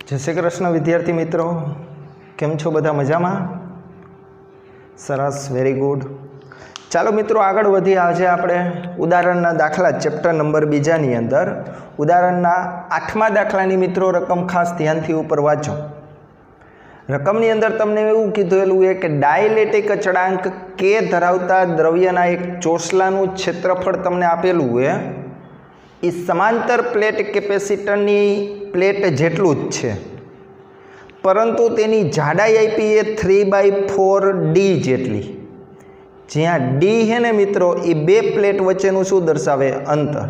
જય શ્રી કૃષ્ણ વિદ્યાર્થી મિત્રો, કેમ છો? બધા મજામાં? સરસ, વેરી ગુડ. ચાલો મિત્રો આગળ વધી. આજે આપણે ઉદાહરણના દાખલા ચેપ્ટર નંબર 2ની અંદર ઉદાહરણના 8મા દાખલાની મિત્રો રકમ ખાસ ધ્યાનથી ઉપર વાંચો. રકમની અંદર તમને એવું કીધેલું છે કે ડાયલેક્ટ્રિક અચળાંક કે ધરાવતા દ્રવ્યના એક ચોસલાનું ક્ષેત્રફળ તમને આપેલું છે. એ સમાંતર પ્લેટ કેપેસિટરની પ્લેટ જેટલું જ છે, પરંતુ તેની જાડાઈ આપી એ 3/4D જેટલી. જ્યાં ડી છે ને મિત્રો, એ બે પ્લેટ વચ્ચેનું શું દર્શાવે? અંતર.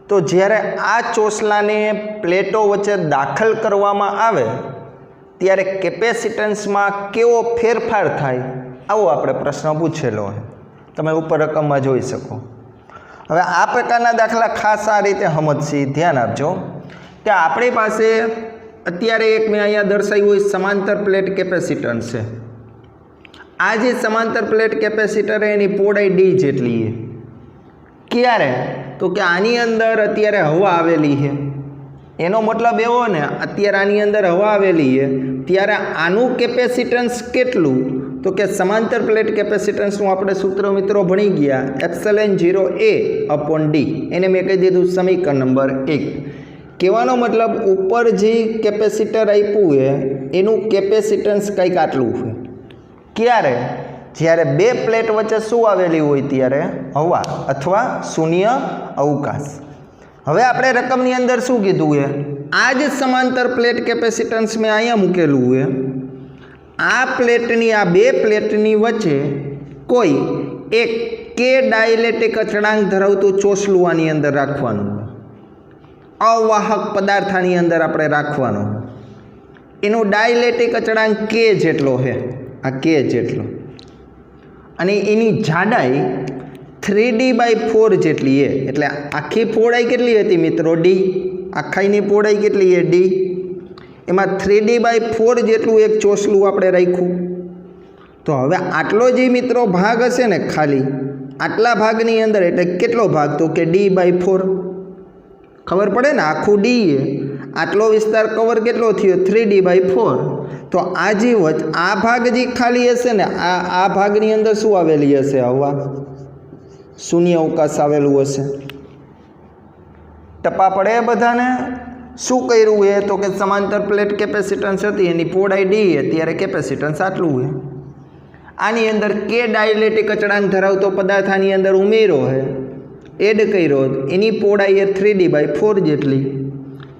તો જ્યારે આ ચોસલાને પ્લેટો વચ્ચે દાખલ કરવામાં આવે ત્યારે કેપેસિટન્સમાં કેવો ફેરફાર થાય, આવો આપણે પ્રશ્ન પૂછેલો હોય. તમે ઉપર રકમમાં જોઈ શકો. હવે આ પ્રકારના દાખલા ખાસ આ રીતે સમજશી. ધ્યાન આપજો કે આપણી પાસે અત્યારે એક મેં અહીંયા દર્શાવ્યું હોય સમાંતર પ્લેટ કેપેસિટન્સ છે. આ જે સમાંતર પ્લેટ કેપેસિટર એની પહોળાઈ ડી જેટલી છે. ક્યારે? તો કે આની અંદર અત્યારે હવા આવેલી છે. એનો મતલબ એવો ને, અત્યારે આની અંદર હવા આવેલી છે ત્યારે આનું કેપેસિટન્સ કેટલું? તો કે સમાંતર પ્લેટ કેપેસિટન્સનું આપણે સૂત્ર મિત્રો ભણી ગયા, ε0A/d. એને મેં કહી દીધું સમીકરણ નંબર 1. કહેવાનો મતલબ ઉપર જે કેપેસિટર આપ્યું છે એનું કેપેસિટન્સ કંઈક આટલું છે. ક્યારે? જ્યારે બે પ્લેટ વચ્ચે શું આવેલી હોય? ત્યારે હવા અથવા શૂન્ય અવકાશ. હવે આપણે રકમની અંદર શું કીધું છે? આ જ સમાંતર પ્લેટ કેપેસિટન્સ મેં અહીંયા મૂકેલું છે. આ પ્લેટની, આ બે પ્લેટની વચ્ચે કોઈ એક કે ડાયલેક્ટ્રિક અચળાંક ધરાવતું ચોસલું આની અંદર રાખવાનું, અવાહક પદાર્થની અંદર આપણે રાખવાનું. એનું ડાયલેક્ટ્રિક અચળાંક કે જેટલો છે, આ કે જેટલો, અને એની જાડાઈ 3D/4 જેટલી છે. એટલે આખી પહોળાઈ કેટલી હતી મિત્રો? ડી. આખાઈની પહોળાઈ કેટલી છે? ડી. એમાં 3D/4 જેટલું એક ચોસલું આપણે રાખ્યું. તો હવે આટલો જે મિત્રો ભાગ હશે ને, ખાલી આટલા ભાગની અંદર, એટલે કેટલો ભાગ? તો કે D/4. ખબર પડે ને, આખું ડી છે, આટલો વિસ્તાર કવર કેટલો થયો? 3D/4. તો આ જે આ ભાગ જે ખાલી હશે ને, આ ભાગની અંદર શું આવેલી હશે? હવા, શૂન્ય અવકાશ આવેલું હશે. ટપા પડે બધાને? શું કર્યું છે? તો કે સમાંતર પ્લેટ કેપેસિટન્સ હતી, એની પહોળાઈ ડી છે, ત્યારે કેપેસિટન્સ આટલું છે. આની અંદર કે ડાયલેક્ટ્રિક અચળાંક ધરાવતો પદાર્થ આની અંદર ઉમેરો છે, એડ કર્યો, એની પહોળાઈ એ 3D/4 જેટલી.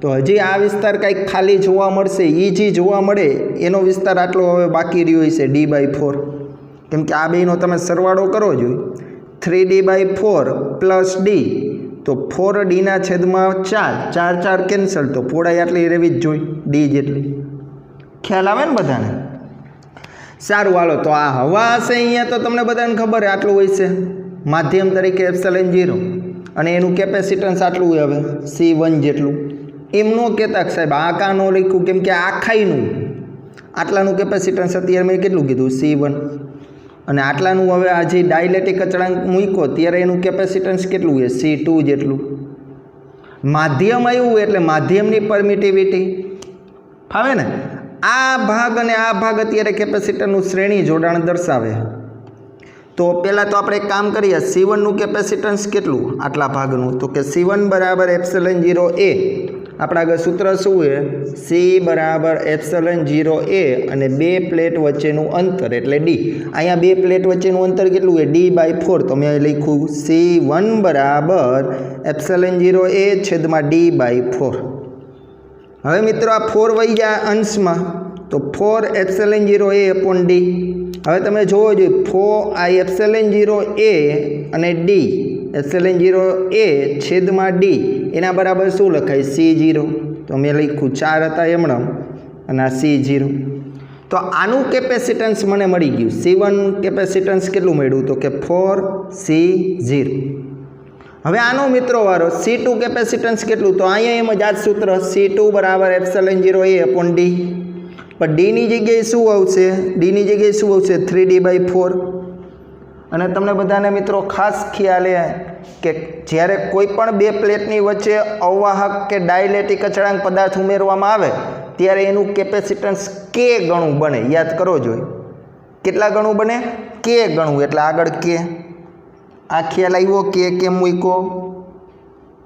તો હજી આ વિસ્તાર કાંઈક ખાલી જોવા મળશે. એ જે જોવા મળે એનો વિસ્તાર આટલો હવે બાકી રહ્યો છે, D/4. કેમ કે આ બેનો તમે સરવાળો કરો જોઈએ, 3D/4 + D, તો 4D/4, 4 કેન્સલ, તો પહોળાઈ આટલી રહેવી જ જોઈએ, ડી જેટલી. ખ્યાલ આવે ને બધાને? સારું, હાલો. તો આ હવા હશે અહીંયા, તો તમને બધાને ખબર આટલું હોય છે માધ્યમ તરીકે ε0, અને એનું કેપેસિટન્સ આટલું હોય હવે C1 જેટલું. એમ ન કહેતા સાહેબ આ કાં ન લખ્યું, કેમ કે આખાઈનું આટલાનું કેપેસિટન્સ અત્યારે મેં કેટલું કીધું? C1. અને આટલાનું હવે આ જે ડાયલેક્ટ્રિક અચળાંક મૂક્યો ત્યારે એનું કેપેસિટન્સ કેટલું છે? C2 જેટલું. માધ્યમ આવ્યું એટલે માધ્યમની પરમિટિવિટી ફાવે ને. આ ભાગ અને આ ભાગ અત્યારે કેપેસિટરનું શ્રેણી જોડાણ દર્શાવે. તો પહેલાં તો આપણે એક કામ કરીએ, C1નું કેપેસિટન્સ કેટલું આટલા ભાગનું? તો કે C1 = ε0A. આપણા આગળ સૂત્ર શું છે? C = ε0A અને બે પ્લેટ વચ્ચેનું અંતર એટલે D. અહીંયા બે પ્લેટ વચ્ચેનું અંતર કેટલું છે? D/4. તો મેં લખ્યું C1 = ε0A/D/4. હવે મિત્રો આ 4 વહી ગયા અંશમાં, તો 4ε0A/D. હવે તમે જોવો જોઈએ, 4 આ ε0A અને D, ε0A/D એના બરાબર શું લખાય? C0. તો મેં લખ્યું 4 હતા એમણે, અને આ C0. તો આનું કેપેસિટન્સ મને મળી ગયું. C1 કેપેસિટન્સ કેટલું મળ્યું? તો કે 4C0. હવે આનો મિત્રો વારો C2 કેપેસિટન્સ કેટલું? તો અહીંયા એમ જ આ સૂત્ર, C2 = ε0A/D. પણ ડીની જગ્યાએ શું આવશે? ડીની જગ્યાએ શું આવશે? 3D/4. અને તમને બધાને મિત્રો ખાસ ખ્યાલ એ કે જ્યારે કોઈ પણ બે પ્લેટની વચ્ચે અવાહક કે ડાયલેક્ટ્રિક અચળાંક પદાર્થ ઉમેરવામાં આવે ત્યારે એનું કેપેસિટન્સ કે ગણું બને. યાદ કરો જોઈએ કેટલા ગણું બને? કે ગણું. એટલે આગળ કે આ ખ્યાલ આવ્યો કે કેમ મૂક્યો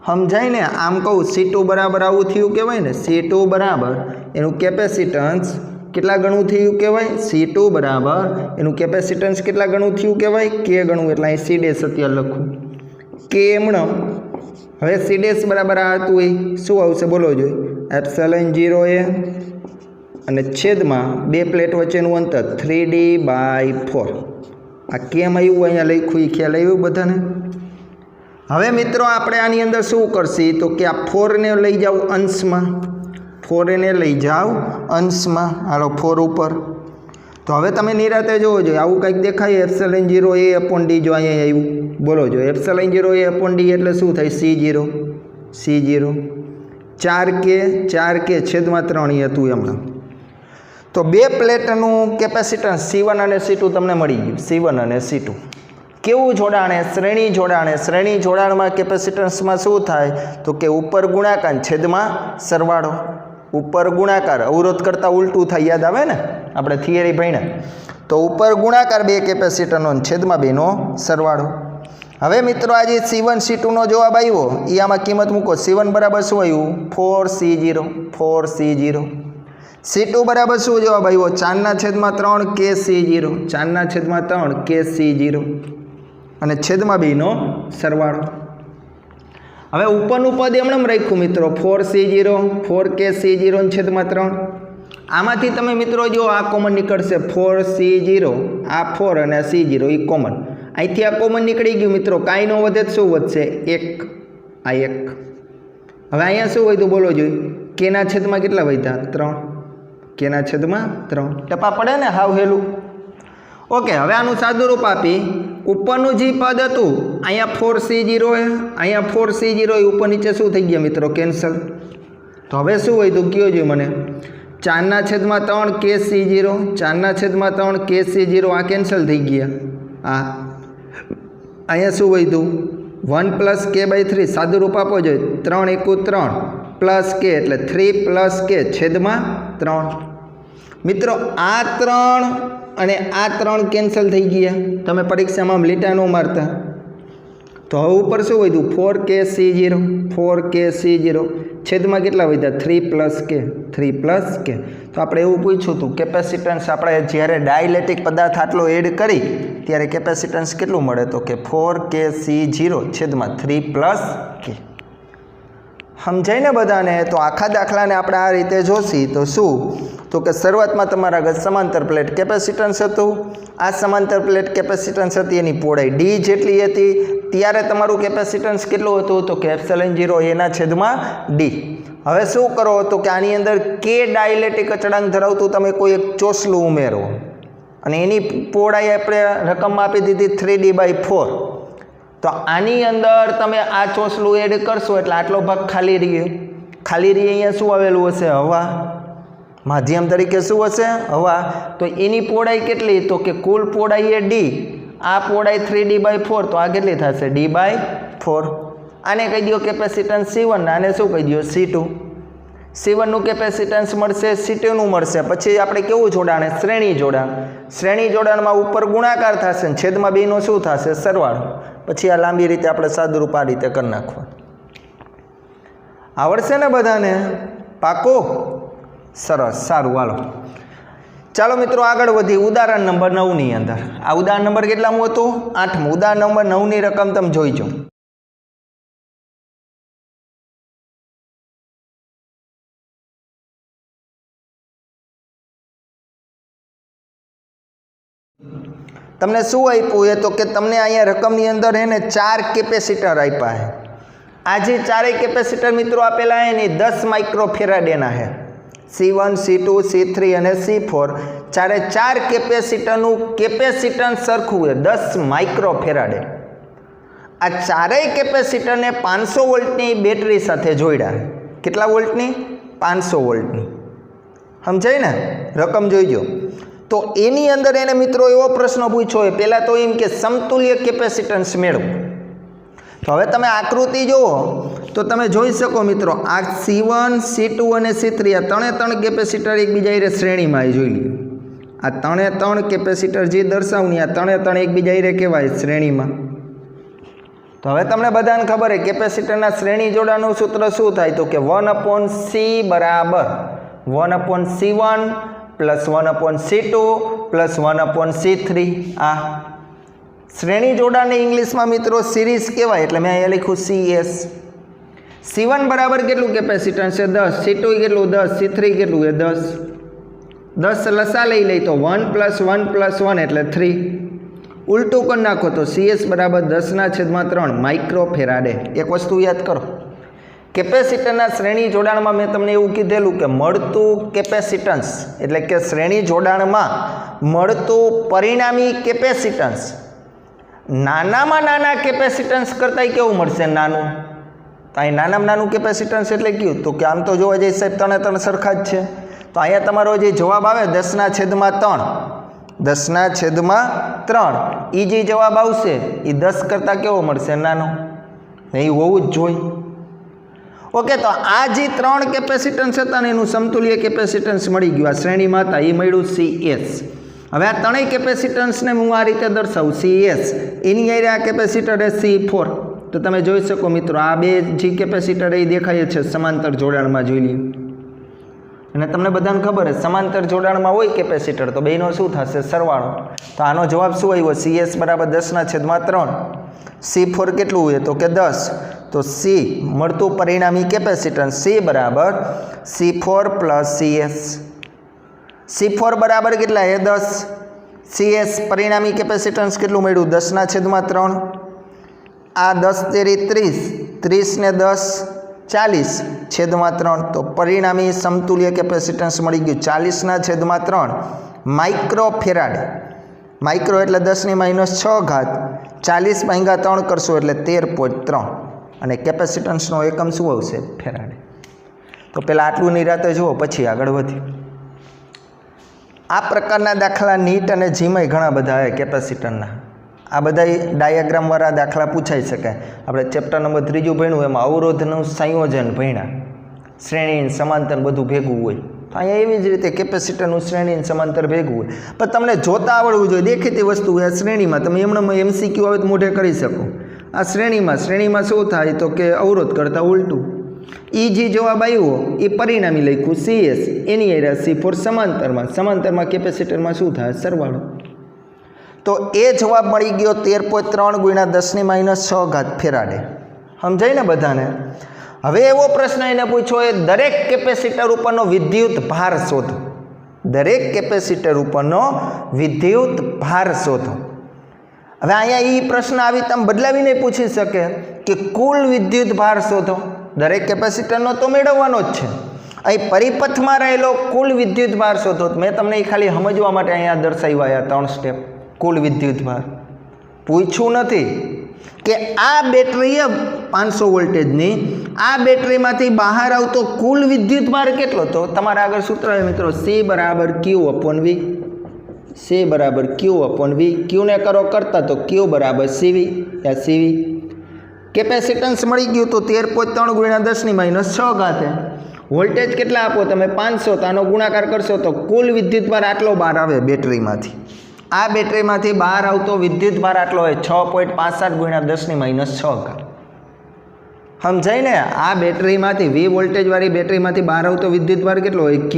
સમજાય ને? આમ કહું C2 બરાબર આવું થયું કહેવાય ને, C2 બરાબર એનું કેપેસિટન્સ કેટલા ગણું થયું કહેવાય? C2 બરાબર એનું કેપેસિટન્સ કેટલા ગણું થયું કહેવાય? કે ગણું. એટલે અહીં C ડેશ અત્યારે લખું કે એમણો. હવે C ડેશ બરાબર આ હતું એ શું આવશે બોલો જોઈએ? એપ્સિલોન 0A અને છેદમાં બે પ્લેટ વચ્ચેનું અંતર 3D/4. આ કેમ આવ્યું અહીંયા લખ્યું એ ખ્યાલ આવ્યું બધાને? હવે મિત્રો આપણે આની અંદર શું કરશી તો કે આ 4 ને લઈ જાઓ અંશમાં, 4 ને લઈ જાઓ અંશમાં. હાલો 4 ઉપર. તો હવે તમે નિરાતે જોવો જોઈએ આવું કંઈક દેખાય એપ્સિલોન 0A/D. જો અહીંયા આવ્યું બોલો જો એપ્સિલોન 0A/D એટલે શું થાય? C0 4K છેદમાં 3 હતું એમણે. તો બે પ્લેટનું કેપેસિટન્સ C1 અને C2 તમને મળી ગયું. C1 અને C2 કેવું જોડાણ? શ્રેણી જોડાણ. શ્રેણી જોડાણમાં કેપેસિટન્સમાં શું થાય તો કે ઉપર ગુણાકાર છેદમાં સરવાળો. ઉપર ગુણાકાર અવરોધ કરતાં ઉલટું થાય, યાદ આવે ને? આપણે થિયરી ભણ્યા. તો ઉપર ગુણાકાર બે કેપેસિટરનો છેદમાં બેનો સરવાળો. હવે મિત્રો આજે C1 C2નો જવાબ આવ્યો એ આમાં કિંમત મૂકો. C1 બરાબર શું આવ્યું? 4C0. C2 બરાબર શું જવાબ આવ્યો? 4/3 KC0. 4/3 KC0 અને છેદમાં બેનો સરવાળો. હવે ઉપરનું પદ એમણે રાખ્યું મિત્રો 4C0 4KC0 છેદમાં 3. આમાંથી તમે મિત્રો જો આ કોમન નીકળશે 4C0 આ 4 અને C0 એ કોમન. અહીંથી આ કોમન નીકળી ગયું મિત્રો. કાંઈ ન વધે શું વધશે? 1. આ 1. હવે અહીંયા શું વધ્યું બોલો જોઈએ? કેના છેદમાં કેટલા વધ્યા? 3. કેના છેદમાં 3. ટપા પડે ને હાવ હેલું. ઓકે હવે આનું સાદું રૂપ આપી ઉપરનું જે પદ હતું અહીંયા 4C0 અહીંયા 4C0 ઉપર નીચે શું થઈ ગયા મિત્રો? કેન્સલ. તો હવે શું વધ્યું કયો જોઈએ મને? 4/3 KC0 4/3 KC0 આ કેન્સલ થઈ ગયા. આ અહીંયા શું વધ્યું? 1 + K/3 સાદું રૂપ આપો જોઈએ 3 × 3 પ્લસ K એટલે 3 + K છેદમાં 3. મિત્રો આ 3 અને આ 3 કેન્સલ થઈ ગયા. તમે પરીક્ષામાં લીટા ન મારતા. તો હવે ઉપર શું વધ્યું? 4KC0 છેદમાં કેટલા વધ્યા? 3 + K. તો આપણે એવું પૂછ્યું હતું કેપેસિટન્સ આપણે જ્યારે ડાયલેક્ટ્રિક પદાર્થ આટલો એડ કરી ત્યારે કેપેસિટન્સ કેટલું મળે તો કે 4KC0 છેદમાં 3 + K. સમજાય ને બધાને? તો આખા દાખલાને આપણે આ રીતે જોશી તો શું તો કે શરૂઆતમાં તમારા આગળ સમાંતર પ્લેટ કેપેસિટન્સ હતું. આ સમાંતર પ્લેટ કેપેસિટન્સ હતી એની પહોળાઈ D જેટલી હતી. ત્યારે તમારું કેપેસિટન્સ કેટલું હતું તો કે એપ્સિલોન 0A ના છેદમાં D. હવે શું કરો તો કે આની અંદર K ડાયલેક્ટ્રિક અચળાંક ધરાવતું તમે કોઈ એક ચોસલું ઉમેરો અને એની પહોળાઈ આપણે રકમમાં આપી દીધી 3D/4. તો આની અંદર તમે આ ચોસલું એડ કરશો એટલે આટલો ભાગ ખાલી રહે. અહીંયા શું આવેલું હશે? હવા. માધ્યમ તરીકે શું હશે? હવા. તો એની પહોળાઈ કેટલી તો કે કુલ પહોળાઈ એ D. આ પહોળાઈ 3D/4 તો આ કેટલી થશે? D/4. આને કહી દો કેપેસિટન્સ C1 આને શું કહી દો? C2. C1નું કેપેસિટન્સ મળશે, C2નું મળશે. પછી આપણે કેવું જોડાણ? શ્રેણી જોડાણ. શ્રેણી જોડાણમાં ઉપર ગુણાકાર થશે ને છેદમાં બેનો શું થશે? સરવાળો. પછી આ લાંબી રીતે આપણે સાદુરૂપ આ રીતે કરી નાખવા. આવડશે ને બધાને? પાકો? સરસ. સારું હાલો ચાલો મિત્રો આગળ વધી ઉદાહરણ નંબર 9ની અંદર. આ ઉદાહરણ નંબર કેટલામું હતું? 8મું. ઉદાહરણ નંબર 9ની રકમ તમે જોઈજો. તમને શું આપ્યું એ તો કે તમને અહીંયા રકમની અંદર એને 4 કેપેસિટર આપ્યા છે. આ જે ચારેય કેપેસિટર મિત્રો આપેલા છે ને 10 માઇક્રોફેરાડેના છે. C1 C2 C3 અને C4 ચાર કેપેસિટરનું કેપેસિટન્સ સરખું છે 10 માઇક્રોફેરાડે. આ ચારેય કેપેસિટરને 500 વોલ્ટની બેટરી સાથે જોડ્યા. કેટલા વોલ્ટની? 500 વોલ્ટની. સમજાય ને? રકમ જોઈજો. તો એની અંદર એને મિત્રો એવો પ્રશ્ન પૂછ્યો હોય, પહેલાં તો એમ કે સમતુલ્ય કેપેસિટન્સ મેળવો. તો હવે તમે આકૃતિ જુઓ તો તમે જોઈ શકો મિત્રો, આ C1 C2 અને C3 આ ત્રણે કેપેસિટર એકબીજા શ્રેણીમાં જોઈ લઈએ. આ ત્રણે કેપેસિટર જે દર્શાવું આ ત્રણે એકબીજા કહેવાય શ્રેણીમાં. તો હવે તમને બધાને ખબર છે કેપેસિટરના શ્રેણી જોડાણનું સૂત્ર શું થાય, તો કે 1/C બરાબર 1/C1 plus 1/C2 plus 1/C3. આ શ્રેણી જોડાણને ઇંગ્લિશમાં મિત્રો સિરીઝ કહેવાય, એટલે મેં અહીંયા લખ્યું CS. C1 બરાબર કેટલું કેપેસિટન્સ છે 10, C2 કેટલું 10, C3 કેટલું છે 10. 10 લસા લઈ લઈ તો 1 + 1 + 1 એટલે 3. ઉલટું કરી નાખો તો CS બરાબર 10/3 માઇક્રોફેરાડે. એક વસ્તુ યાદ કરો, કેપેસિટરના શ્રેણી જોડાણમાં મેં તમને એવું કીધેલું કે મળતું કેપેસિટન્સ એટલે કે શ્રેણી જોડાણમાં મળતું પરિણામી કેપેસિટન્સ નાનામાં નાના કેપેસિટન્સ કરતાં કેવું મળશે? નાનું. તો અહીં નાનામાં નાનું કેપેસિટન્સ એટલે કયું? તો કે આમ તો જોવા જઈએ સાહેબ ત્રણે સરખા જ છે. તો અહીંયા તમારો જે જવાબ આવે 10/3 10/3 એ જે જવાબ આવશે એ 10 કરતાં કેવો મળશે? નાનો. એ હોવું જ જોઈએ. ઓકે, તો આ જે 3 કેપેસિટન્સ હતા ને એનું સમતુલ્ય કેપેસિટન્સ મળી ગયું. આ શ્રેણીમાં હતા એ મળ્યું CS. હવે આ ત્રણેય કેપેસિટન્સને હું આ રીતે દર્શાવું CS, એની આરે આ કેપેસિટર એ C4. તો તમે જોઈ શકો મિત્રો આ બે જે કેપેસિટર એ દેખાય છે સમાંતર જોડાણમાં જોઈ લઈએ. અને તમને બધાને ખબર છે સમાંતર જોડાણમાં હોય કેપેસિટર તો બેનો શું થશે? સરવાળો. તો આનો જવાબ શું આવ્યો? CS બરાબર 10/3. C4 કેટલું હોય? તો કે 10. તો C મળતું પરિણામી કેપેસિટન્સ C બરાબર C4 + CS. C4 બરાબર કેટલા છે? 10. CS પરિણામી કેપેસિટન્સ કેટલું મળ્યું? 10/3. આ 10 તેરી 30, 30 ને 10 40/3. તો પરિણામી સમતુલ્ય કેપેસિટન્સ મળી ગયું 40/3 માઇક્રોફેરાડે. માઇક્રો એટલે 10⁻⁶. 40/3 કરશો એટલે 13.3. અને કેપેસિટન્સનો એકમ શું આવશે? ફેરાડે. તો પહેલાં આટલું નિરાતે જુઓ પછી આગળ વધી. આ પ્રકારના દાખલા નીટ અને જીમાં ઘણા બધા છે કેપેસિટરના. આ બધા ડાયાગ્રામવાળા દાખલા પૂછાઈ શકે. આપણે ચેપ્ટર નંબર 3 ભણ્યું એમાં અવરોધનું સંયોજન ભણ્યા, શ્રેણી સમાંતર બધું ભેગું હોય. તો અહીંયા એવી જ રીતે કેપેસિટરનું શ્રેણી સમાંતર ભેગું હોય, પણ તમને જોતા આવડવું જોઈએ. દેખીતી વસ્તુ હોય આ શ્રેણીમાં તમે એમણે MCQ આવે તો મોઢે કરી શકો. આ શ્રેણીમાં શું થાય તો કે અવરોધ કરતાં ઉલટું. એ જે જવાબ આવ્યો એ પરિણામી લખ્યું CS, એની આરે C4 સમાંતરમાં કેપેસિટરમાં શું થાય? સરવાળો. તો એ જવાબ મળી ગયો 13.3 × 10⁻⁶ ફેરાડે. સમજાય ને બધાને? હવે એવો પ્રશ્ન એને પૂછ્યો એ દરેક કેપેસિટર ઉપરનો વિદ્યુત ભાર શોધો. દરેક કેપેસિટર ઉપરનો વિદ્યુત ભાર શોધો. હવે અહીંયા એ પ્રશ્ન આવી તમે બદલાવીને પૂછી શકે કે કુલ વિદ્યુત ભાર શોધો. દરેક કેપેસિટરનો તો મેળવવાનો જ છે. અહીં પરિપથમાં રહેલો કુલ વિદ્યુત ભાર શોધો. મેં તમને એ ખાલી સમજવા માટે અહીંયા દર્શાવ્યા 3 સ્ટેપ. કુલ વિદ્યુત ભાર પૂછ્યું નથી કે આ બેટરી 500 વોલ્ટેજની આ બેટરીમાંથી બહાર આવતો કુલ વિદ્યુત ભાર કેટલો? તો તમારા આગળ સૂત્ર છે મિત્રો C બરાબર Q/V. C બરાબર Q/V. Qને કરો કરતા તો Q બરાબર CV. CV કેપેસિટન્સ મળી ગયું તો 13.3 × 10⁻⁶. વોલ્ટેજ કેટલા આપો તમે? 500. તો આનો ગુણાકાર કરશો તો કુલ વિદ્યુત ભાર આટલો બહાર આવે બેટરીમાંથી. આ બેટરીમાંથી બહાર આવતો વિદ્યુત ભાર આટલો હોય 6.65 × 10⁻⁶. સમજાય ને? આ બેટરીમાંથી 20 વોલ્ટેજવાળી બેટરીમાંથી બહાર આવતો વિદ્યુત ભાર કેટલો હોય? Q.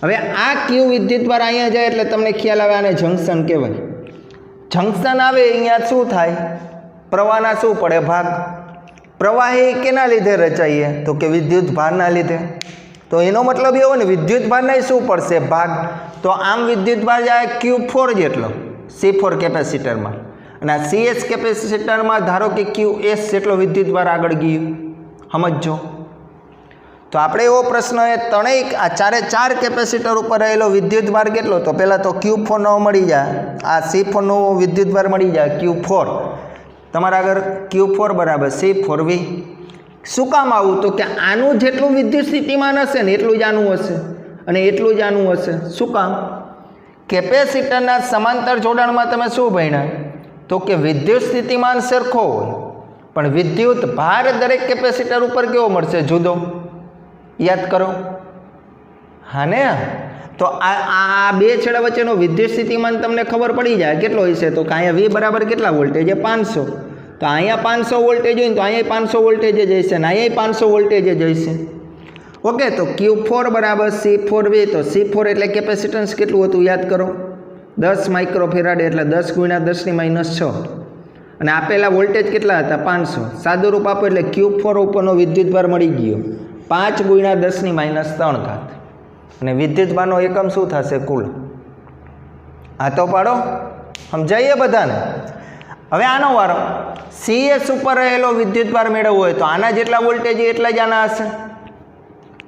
હવે આ Q વિદ્યુત ભાર અહીંયા જાય એટલે તમને ખ્યાલ આવે આને જંકશન કહેવાય. જંકશન આવે અહીંયા શું થાય? પ્રવાહના શું પડે? ભાગ. પ્રવાહી કેના લીધે રચાઈએ? તો કે વિદ્યુત ભારના લીધે. તો એનો મતલબ એવો ને વિદ્યુત ભારના શું પડશે? ભાગ. તો આમ વિદ્યુત ભાર જાય Q4 જેટલો C4 કેપેસિટરમાં, અને આ CS કેપેસિટરમાં ધારો કે QS જેટલો વિદ્યુત ભાર આગળ ગયું. સમજો. તો આપણે એવો પ્રશ્ન એ ત્રણેય આ ચાર કેપેસિટર ઉપર રહેલો વિદ્યુત ભાર કેટલો? તો પહેલાં તો Q4 નો મળી જાય, આ C4 નો વિદ્યુત ભાર મળી જાય Q4. તમારા આગળ Q4 બરાબર C4V. શું કામ આવું? તો કે આનું જેટલું વિદ્યુત સ્થિતિમાન હશે ને એટલું જ આનું હશે, અને એટલું જ આનું હશે. શું કામ? કેપેસિટરના સમાંતર જોડાણમાં તમે શું ભણ્યા તો કે વિદ્યુત સ્થિતિમાન સરખો હોય પણ વિદ્યુત ભાર દરેક કેપેસિટર ઉપર કેવો મળશે જુદો યાદ કરો હા ને તો આ બે છેડા વચ્ચેનો વિદ્યુત સ્થિતિમાન તમને ખબર પડી જાય કેટલો હશે તો કે અહીંયા V બરાબર કેટલા વોલ્ટેજ 500 તો અહીંયા 500 વોલ્ટેજ હોય ને તો અહીંયા 500 વોલ્ટેજ જ હશે ને અહીંયા 500 વોલ્ટેજ જ હશે ઓકે તો Q4 બરાબર C4V તો C4 એટલે કેપેસિટન્સ કેટલું હતું યાદ કરો 10 માઇક્રોફેરાડ એટલે 10 × 10⁻6 અને આપેલા વોલ્ટેજ કેટલા હતા 500 સાદું રૂપ આપો એટલે Q4 ઉપરનો વિદ્યુતભાર મળી ગયો 5 × 10⁻3 ઘાત અને વિદ્યુતભારનો એકમ શું થશે કુલ આ તો પાડો સમજાઈએ બધાને હવે આનો વારો CS ઉપર રહેલો વિદ્યુતભાર મેળવવો હોય તો આના જેટલા વોલ્ટેજ એટલા જ આના હશે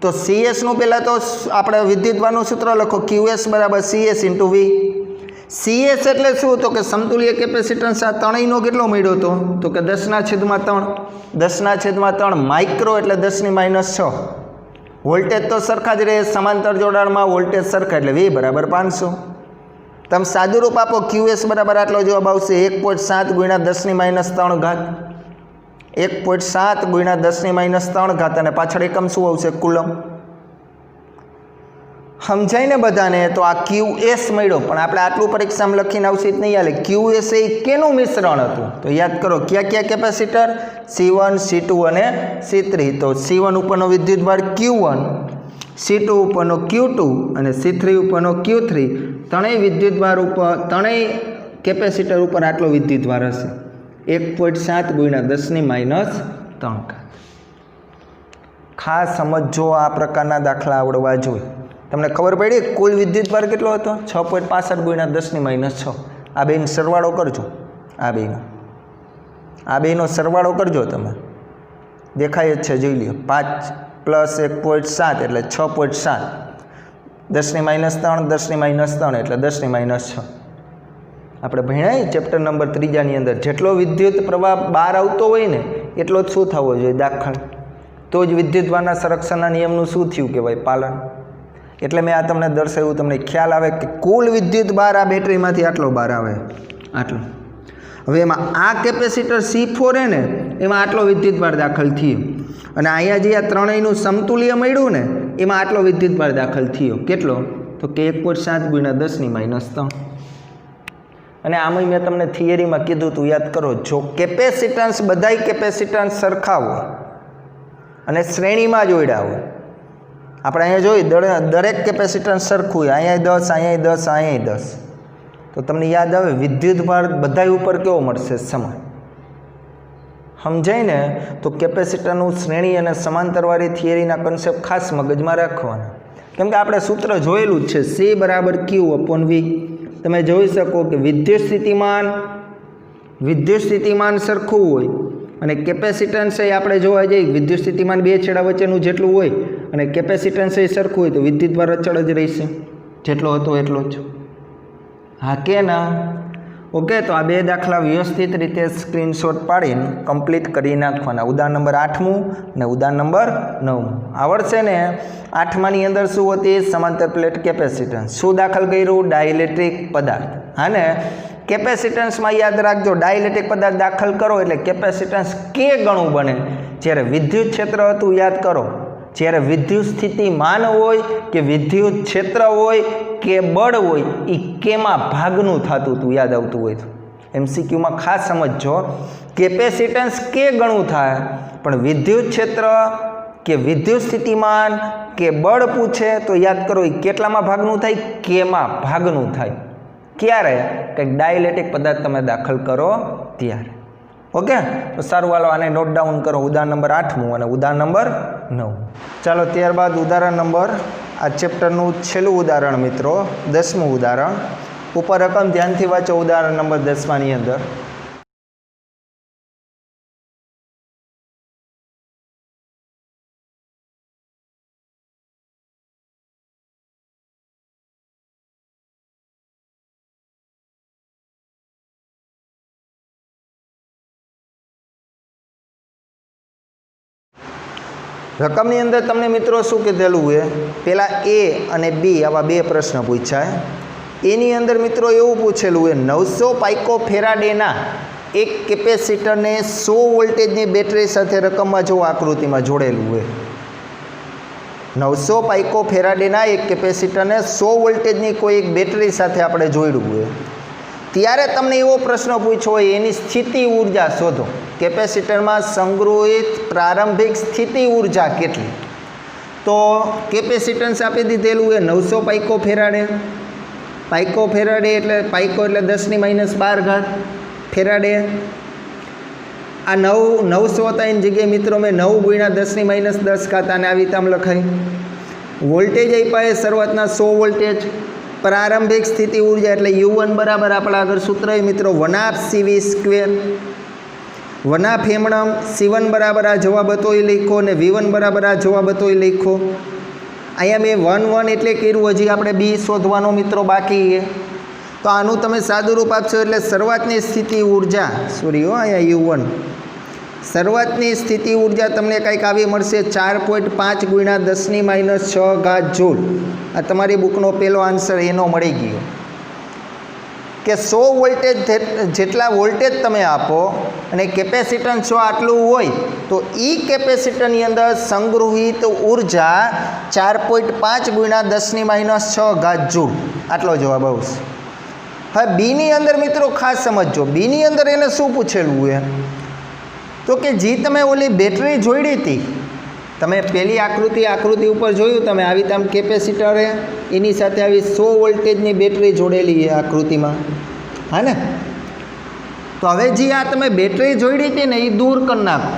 તો CS નું પહેલાં તો આપણે વિદ્યુતભારનું સૂત્ર લખો QS બરાબર CS × V CS એટલે શું તો કે સમતુલ્ય કેપેસિટન્સ આ ત્રણેયનો કેટલો મળ્યો હતો તો કે 10/3 માઇક્રો એટલે 10⁻6 વોલ્ટેજ તો સરખા જ રહે સમાંતર જોડાણમાં વોલ્ટેજ સરખા એટલે V બરાબર 500 તમે સાદું રૂપ આપો QS બરાબર આટલો જવાબ આવશે 1.7 × 10⁻3 ઘાત 1.7 × 10⁻3 ઘાત અને પાછળ એકમ શું આવશે કુલમ સમજાય ને બધાને તો આ QS મળ્યો પણ આપણે આટલું પરીક્ષામાં લખીને આવશે જ નહીં હાલે QS એ કેનું મિશ્રણ હતું તો યાદ કરો કયા કયા કેપેસિટર C1 C2 અને C3 તો C1 ઉપરનો વિદ્યુતભાર Q1 C2 ઉપરનો Q2 અને C3 ઉપરનો Q3 ત્રણેય વિદ્યુતભાર ઉપર ત્રણેય કેપેસિટર ઉપર આટલો વિદ્યુતભાર હશે 1.7 × 10⁻3 ખાસ સમજો આ પ્રકારના દાખલા આવડવા જોઈએ તમને ખબર પડી કુલ વિદ્યુતભાર કેટલો હતો 6.65 × 10⁻6 આ બેનો સરવાળો કરજો આ બેનો સરવાળો કરજો તમે દેખાય જ છે જોઈ લ્યો 5 + 1.7 એટલે 6.7 10⁻3 10⁻3 એટલે 10⁻6 આપણે ભણ્યા ચેપ્ટર નંબર 3 ની અંદર જેટલો વિદ્યુત પ્રવાહ બહાર આવતો હોય ને એટલો જ શું થવો જોઈએ દાખલ તો જ વિદ્યુતભારના સંરક્ષણના નિયમનું શું થયું કે ભાઈ પાલન એટલે મેં આ તમને દર્શાવ્યું તમને ખ્યાલ આવે કે કુલ વિદ્યુત બહાર આ બેટરીમાંથી આટલો બહાર આવે આટલો હવે એમાં આ કેપેસિટર C4 ને એમાં આટલો વિદ્યુતભાર દાખલ થયો અને અહીંયા જે આ ત્રણેયનું સમતુલ્ય મળ્યું ને એમાં આટલો વિદ્યુતભાર દાખલ થયો કેટલો તો કે 1.7 × 10⁻3 અને આમાં મેં તમને થિયરીમાં કીધું તું યાદ કરો જો કેપેસિટન્સ બધાય કેપેસિટન્સ સરખા હોય અને શ્રેણીમાં જોડ્યા હોય આપણે અહીંયા જોઈ દરેક કેપેસિટન્સ સરખું હોય અહીંયા 10 અહીંયા 10 તો તમને યાદ આવે વિદ્યુતભાર બધાય ઉપર કેવો મળશે સમાન સમજાય ને તો કેપેસિટરનું શ્રેણી અને સમાંતરવાળી થિયરીના કન્સેપ્ટ ખાસ મગજમાં રાખવાના કેમ કે આપણે સૂત્ર જોયેલું જ છે C = Q/V તમે જોઈ શકો કે વિદ્યુત સ્થિતિમાન સરખું હોય અને કેપેસિટન્સ એ આપણે જોવા જઈએ વિદ્યુત સ્થિતિમાન બે છેડા વચ્ચેનું જેટલું હોય અને કેપેસિટન્સ એ સરખું હોય તો વિદ્યુતભાર અચળ જ રહેશે જેટલો હતો એટલો જ હા કે ના ઓકે તો આ બે દાખલા વ્યવસ્થિત રીતે સ્ક્રીનશોટ પાડીને કમ્પ્લીટ કરી નાખવાના ઉદાહરણ નંબર 8મું અને ઉદાહરણ નંબર 9મું આવડશે ને 8માની અંદર શું હતી સમાંતર પ્લેટ કેપેસિટન્સ શું દાખલ કર્યું ડાઇલેક્ટ્રિક પદાર્થ હા ને કેપેસિટન્સમાં યાદ રાખજો ડાઇલેક્ટ્રિક પદાર્થ દાખલ કરો એટલે કેપેસિટન્સ કે ગણું બને જ્યારે વિદ્યુત ક્ષેત્ર હતું યાદ કરો જ્યારે વિદ્યુત સ્થિતિમાન હોય કે વિદ્યુત ક્ષેત્ર હોય કે બળ હોય એ કેમાં ભાગનું થતું હતું યાદ આવતું હોય તો MCQમાં ખાસ સમજજો કેપેસિટન્સ કે ગણું થાય પણ વિદ્યુત ક્ષેત્ર કે વિદ્યુત સ્થિતિમાન કે બળ પૂછે તો યાદ કરો એ કેટલામાં ભાગનું થાય કેમાં ભાગનું થાય ક્યારે કંઈક ડાઇલેક્ટ્રિક પદાર્થ તમે દાખલ કરો ત્યારે ઓકે તો સારું હાલો આને નોટ ડાઉન કરો ઉદાહરણ નંબર 8મું અને ઉદાહરણ નંબર 9 ચાલો ત્યારબાદ ઉદાહરણ નંબર આ ચેપ્ટરનું છેલ્લું ઉદાહરણ મિત્રો 10મું ઉદાહરણ ઉપર રકમ ધ્યાનથી વાંચો ઉદાહરણ નંબર 10માની અંદર રકમની અંદર તમને મિત્રો શું કીધેલું હોય પહેલાં A અને B આવા બે પ્રશ્ન પૂછાય એની અંદર મિત્રો એવું પૂછેલું હોય 900 પાઇકો ફેરાડેના એક કેપેસિટરને 100 વોલ્ટેજની બેટરી સાથે રકમમાં જો આકૃતિમાં જોડેલું હોય, 900 પાઇકો ફેરાડેના એક કેપેસિટરને 100 વોલ્ટેજની કોઈ એક બેટરી સાથે આપણે જોડ્યું હોય, ત્યારે તમને એવો પ્રશ્ન પૂછ્યો હોય એની સ્થિતિ ઉર્જા શોધો. કેપેસિટરમાં સંગ્રહિત પ્રારંભિક સ્થિતિ ઉર્જા કેટલી? તો કેપેસિટન્સ આપી દીધેલું હોય 900 પાઇકો ફેરાડે. પાઇકો ફેરાડે એટલે પાઇકો એટલે 10⁻12 ફેરાડે. આ 900 હતા એની જગ્યાએ મિત્રો મેં 9 × 10⁻10 આને આવી રીતે આમ લખાય. વોલ્ટેજ આપ્યા એ શરૂઆતના 100 વોલ્ટેજ. પ્રારંભિક સ્થિતિ ઉર્જા એટલે U1 બરાબર આપણા આગળ સૂત્ર મિત્રો 1/CV². 1/m C1 બરાબર આ જવાબ હતો એ લખો અને V1 બરાબર આ જવાબ હતો એ લખો. અહીંયા મેં 1 એટલે કર્યું, હજી આપણે B શોધવાનો મિત્રો બાકી છે. તો આનું તમે સાદું રૂપ આપશો એટલે શરૂઆતની સ્થિતિ ઉર્જા અહીંયા U1 શરૂઆતની સ્થિતિ ઉર્જા તમને કંઈક આવી મળશે 4.5 × 10⁻6 જૂલ. આ તમારી બુકનો પહેલો આન્સર એનો મળી ગયો કે 100 વોલ્ટેજ જેટલા વોલ્ટેજ તમે આપો અને કેપેસિટન્સ જો આટલું હોય તો એ કેપેસિટરની અંદર સંગ્રહિત ઉર્જા 4.5 × 10⁻6 જૂલ. આટલો જવાબ આવશે. હવે બીની અંદર મિત્રો ખાસ સમજજો, બીની અંદર એને શું પૂછેલું હોય તો કે જે તમે ઓલી બેટરી જોડી હતી, તમે પહેલી આકૃતિ ઉપર જોયું તમે આવી રીતે આમ કેપેસિટર એની સાથે આવી 100 વોલ્ટેજની બેટરી જોડેલી છે આકૃતિમાં, હા ને? તો હવે જે આ તમે બેટરી જોડી હતી ને એ દૂર કરી નાખો.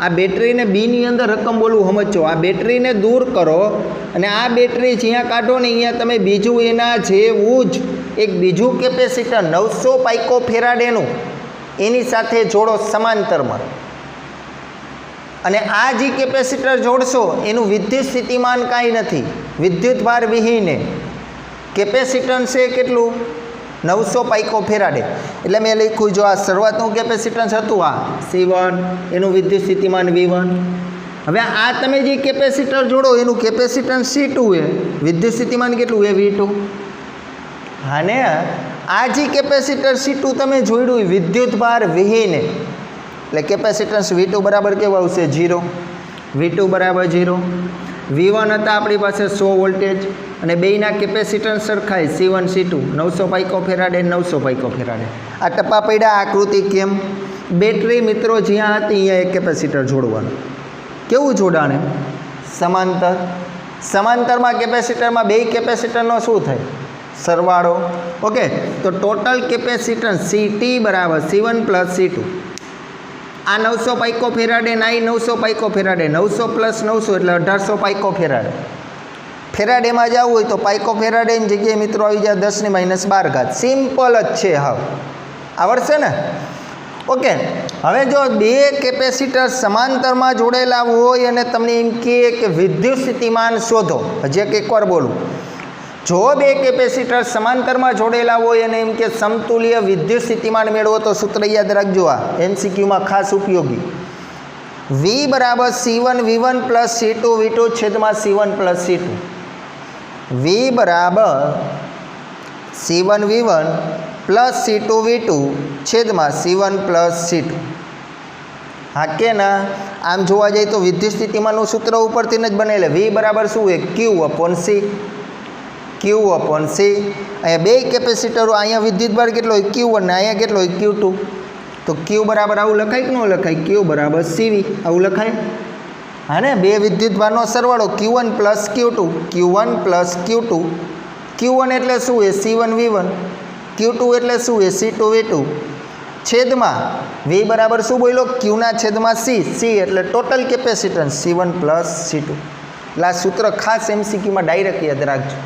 આ બેટરીને બીની અંદર રકમ બોલવું સમજો. આ બેટરીને દૂર કરો અને આ બેટરી જ્યાં કાઢો ને અહીંયા તમે બીજું એના જેવું જ એક બીજું કેપેસિટર 900 પાઇકો ફેરાડેનું એની સાથે જોડો સમાંતરમાં. અને આ જે કેપેસિટર જોડશો એનું વિદ્યુત સ્થિતિમાન કાંઈ નથી, વિદ્યુત ભાર વિહીને. કેપેસિટન્સ છે કેટલું? 900 પાઇકો ફેરાડે. એટલે મેં લખ્યું જો આ શરૂઆતનું કેપેસિટન્સ હતું આ C1, એનું વિદ્યુત સ્થિતિમાન V1. હવે આ તમે જે કેપેસિટર જોડો એનું કેપેસિટન્સ C2 છે, વિદ્યુત સ્થિતિમાન કેટલું છે? V2. હા ને? આ જે કેપેસિટર C2 તમે જોડ્યું વિદ્યુત ભાર વિહીને એટલે કેપેસિટન્સ V2 બરાબર કેવું આવશે? 0. V2 બરાબર 0. V1 હતા આપણી પાસે 100 વોલ્ટેજ અને બેયના કેપેસિટન્સ સરખાય C1 C2, 900 picofarad 900 picofarad. આ ટપ્પા પડ્યા આકૃતિ કેમ? બેટરી મિત્રો જ્યાં હતી અહીંયા એક કેપેસિટર જોડવાનું. કેવું જોડાણે? સમાંતર. સમાંતરમાં કેપેસિટરમાં બે કેપેસિટરનો શું થાય? સરવાળો. ઓકે, તો ટોટલ કેપેસિટન્સ CT બરાબર C1 + C2. આ 900 પાઇકો ફેરાડે ના 900 પાઇકો ફેરાડે, 900 + 900 એટલે 1800 પાઇકો ફેરાડે. ફેરાડેમાં જવું હોય તો પાઇકો ફેરાડેની જગ્યાએ મિત્રો આવી જાય 10⁻12. સિમ્પલ જ છે. હવે આવડશે ને? ઓકે, હવે જો બે કેપેસિટર સમાંતરમાં જોડેલા હોય અને તમને એમ કહે કે વિદ્યુત સ્થિતિમાન શોધો. હજી એકવાર બોલું, જો બે કેપેસિટર સમાંતરમાં જોડેલા હોય અને એમ કે સમતુલ્ય વિદ્યુત સ્થિતિમાન મેળવો તો સૂત્ર યાદ રાખજો, આ MCQમાં ખાસ ઉપયોગી. V બરાબર C1 V1 + C2 V2 છેદમાં C1 + C2. V બરાબર C1 V1 + C2 V2 છેદમાં C1 + C2. હા કે ના? આમ જોવા જઈએ તો વિદ્યુત સ્થિતિમાનનું સૂત્ર ઉપરથી જ બનેલું. V બરાબર શું હોય? Q/C. Q/C. અહીંયા બે કેપેસિટરો, અહીંયા વિદ્યુત ભાર કેટલો હોય? Q1 ને અહીંયા કેટલો હોય? Q2. તો Q બરાબર આવું લખાય કે ન લખાય? Q બરાબર CV આવું લખાય, હા ને? બે વિદ્યુત ભારનો સરવાળો Q1 + Q2. Q1 + Q2. Q1 એટલે શું છે? C1 V1. Q2 એટલે શું છે? C2 V2 છેદમાં V બરાબર શું બોલ્યો? Qના છેદમાં C. C એટલે ટોટલ કેપેસિટન્સ C1 + C2. એટલે આ સૂત્ર ખાસ MCQમાં ડાયરેક્ટ યાદ રાખજો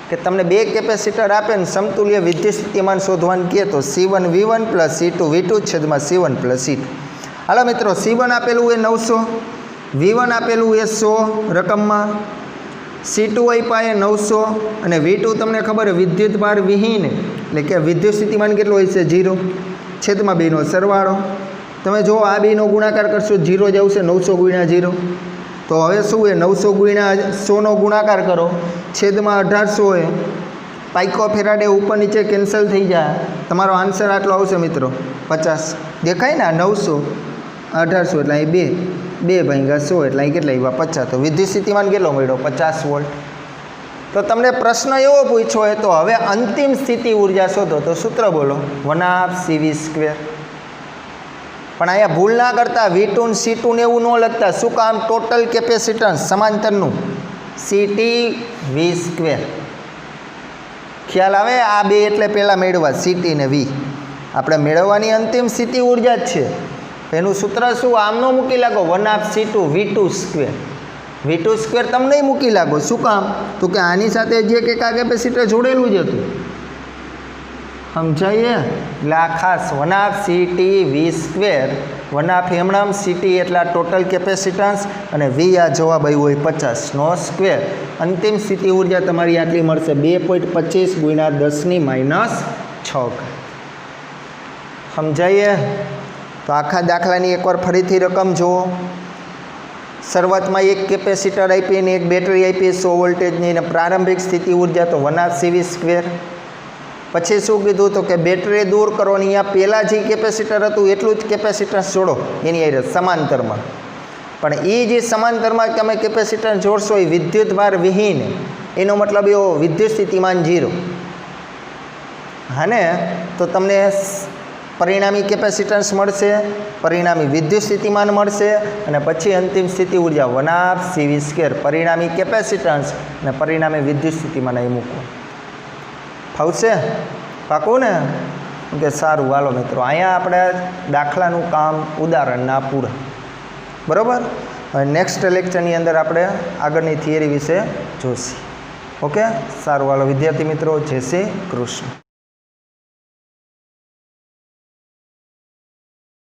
કે તમને બે કેપેસિટર આપે ને સમતુલ્ય વિદ્યુત સ્થિતિમાન શોધવાનું કહે તો C1 V1 + C2 V2 છેદમાં C1 + C2. હાલો મિત્રો, C1 આપેલું એ 900, V1 આપેલું એ 100 રકમમાં, C2 આપ્યા એ 900 અને V2 તમને ખબર વિદ્યુત ભાર વિહીન એટલે કે વિદ્યુત સ્થિતિમાન કેટલું હોય છે? 0 છેદમાં બેનો સરવાળો. તમે જો આ બેનો ગુણાકાર કરશો 0 જ આવશે, 900 × 0. તો હવે શું છે? 900 × 100નો ગુણાકાર કરો છેદમાં 1800 એ પાઇકો ફેરાડે ઉપર નીચે કેન્સલ થઈ જાય, તમારો આન્સર આટલો આવશે મિત્રો 50. દેખાય ને 900 1800 એટલે અહીં 2 ભાગ્યા 100 એટલે અહીં કેટલા આવ્યા 50. તો વિદ્યુત સ્થિતિમાન કેટલો મળ્યો 50 વોલ્ટ. તો તમને પ્રશ્ન એવો પૂછ્યો હોય તો હવે અંતિમ સ્થિતિ ઉર્જા શોધો તો સૂત્ર બોલો 1/2 CV². પણ અહીંયા ભૂલ ના કરતા V2 ને C2 ને એવું ન લખતા. શું કામ? ટોટલ કેપેસિટન્સ સમાંતરનું CT V². ખ્યાલ આવે? આ બે એટલે પહેલાં મેળવવા CT ને V. આપણે મેળવવાની અંતિમ સ્થિતિ ઉર્જા જ છે. એનું સૂત્ર શું? આમનો મૂકી લાગો 1/2 C2 V2². V2² તમને મૂકી લાગો. શું કામ? તો કે આની સાથે જે કે આ કેપેસિટર જોડેલું જ હતું. સમજાઈએ? એટલે આ ખાસ 1/2 CT V². 1/2 હમણાં CT એટલા ટોટલ કેપેસિટન્સ અને V આ જવાબ આવ્યો હોય 50 નો સ્ક્વેર. અંતિમ સ્થિતિ ઉર્જા તમારી આટલી મળશે 2.25 × 10⁻⁶. સમજાઈએ? તો આખા દાખલાની એકવાર ફરીથી રકમ જુઓ. શરૂઆતમાં એક કેપેસિટર આપી અને એક બેટરી આપી 100 વોલ્ટેજની, અને પ્રારંભિક સ્થિતિ ઉર્જા તો 1/2 CV². પછી શું કીધું? તો કે બેટરી દૂર કરો અને અહીંયા પહેલાં જે કેપેસિટર હતું એટલું જ કેપેસિટન્સ જોડો એની હારે સમાંતરમાં. પણ એ જે સમાંતરમાં તમે કેપેસિટર જોડશો એ વિદ્યુતભાર વિહીન. એનો મતલબ એવો વિદ્યુત સ્થિતિમાન 0. હા ને? તો તમને પરિણામી કેપેસિટન્સ મળશે, પરિણામી વિદ્યુત સ્થિતિમાન મળશે, અને પછી અંતિમ સ્થિતિ ઉર્જા 1/2 CV². પરિણામી કેપેસિટન્સ અને પરિણામી વિદ્યુત સ્થિતિમાન અહીં મૂકો. ફાવશે? પાકું ને? કે સારું. હાલો મિત્રો, અહીંયા આપણે દાખલાનું કામ ઉદાહરણના પૂરા. બરાબર? હવે નેક્સ્ટ લેક્ચરની અંદર આપણે આગળની થિયરી વિશે જોઈશું. ઓકે? સારું. હાલો વિદ્યાર્થી મિત્રો, જય શ્રી કૃષ્ણ.